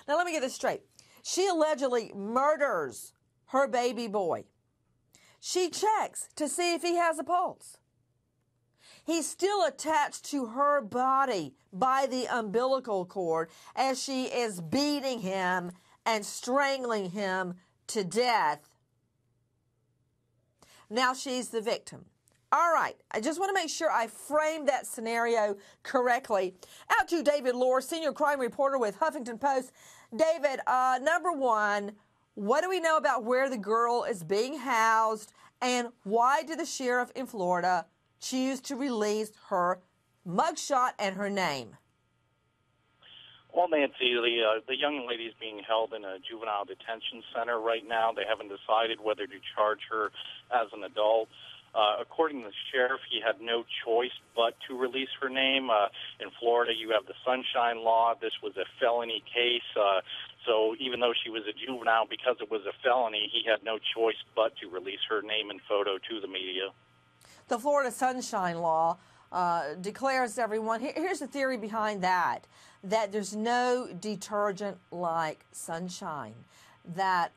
Now, let me get this straight. She allegedly murders her baby boy. She checks to see if he has a pulse. He's still attached to her body by the umbilical cord as she is beating him and strangling him to death. Now she's the victim. All right, I just want to make sure I frame that scenario correctly. Out to David Lohr, senior crime reporter with Huffington Post. David, number one, what do we know about where the girl is being housed, and why did the sheriff in Florida choose to release her mugshot and her name? Well, Nancy, the young lady is being held in a juvenile detention center right now. They haven't decided whether to charge her as an adult. According to the sheriff, he had no choice but to release her name. In Florida, you have the Sunshine Law. This was a felony case. So even though she was a juvenile, because it was a felony, he had no choice but to release her name and photo to the media. The Florida Sunshine Law declares to everyone, here's the theory behind that there's no detergent like sunshine, that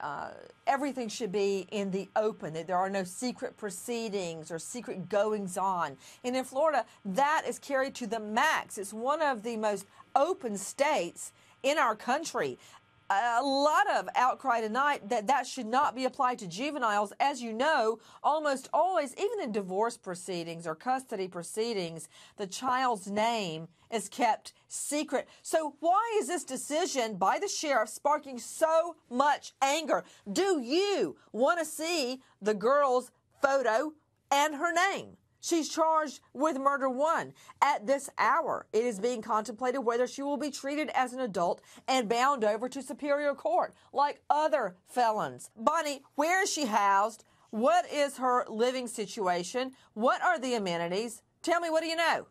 everything should be in the open, that there are no secret proceedings or secret goings-on. And in Florida, that is carried to the max. It's one of the most open states in our country. A lot of outcry tonight that should not be applied to juveniles. As you know, almost always, even in divorce proceedings or custody proceedings, the child's name is kept secret. So why is this decision by the sheriff sparking so much anger? Do you want to see the girl's photo and her name? She's charged with murder one. At this hour, it is being contemplated whether she will be treated as an adult and bound over to Superior Court like other felons. Bonnie, where is she housed? What is her living situation? What are the amenities? Tell me, what do you know?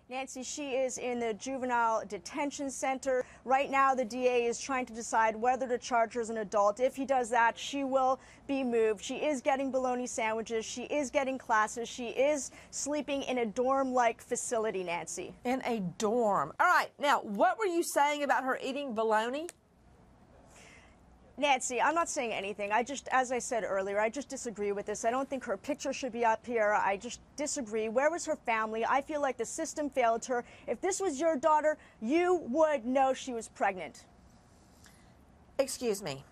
Nancy, she is in the juvenile detention center. Right now, the DA is trying to decide whether to charge her as an adult. If he does that, she will be moved. She is getting bologna sandwiches. She is getting classes. She is sleeping in a dorm-like facility, Nancy. In a dorm. All right. Now, what were you saying about her eating bologna? Nancy, I'm not saying anything. As I said earlier, I just disagree with this. I don't think her picture should be up here. I just disagree. Where was her family? I feel like the system failed her. If this was your daughter, you would know she was pregnant. Excuse me.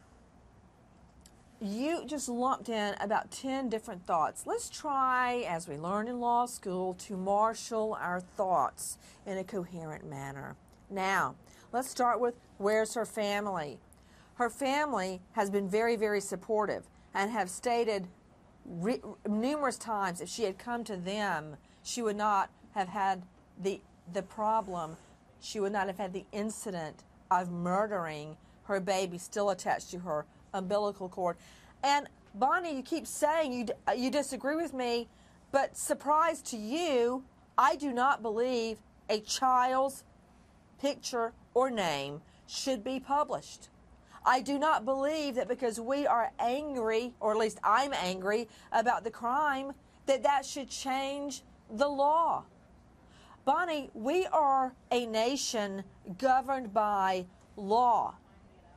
You just lumped in about 10 different thoughts. Let's try, as we learned in law school, to marshal our thoughts in a coherent manner. Now, let's start with, where's her family? Her family has been very, very supportive and have stated numerous times if she had come to them, she would not have had the problem. She would not have had the incident of murdering her baby still attached to her umbilical cord. And Bonnie, you keep saying you disagree with me, but surprise to you, I do not believe a child's picture or name should be published. I do not believe that because we are angry, or at least I'm angry, about the crime, that should change the law. Bonnie, we are a nation governed by law,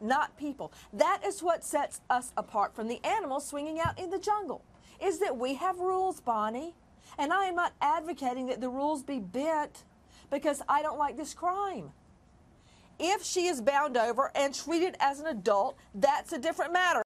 not people. That is what sets us apart from the animals swinging out in the jungle, is that we have rules, Bonnie. And I am not advocating that the rules be bent because I don't like this crime. If she is bound over and treated as an adult, that's a different matter.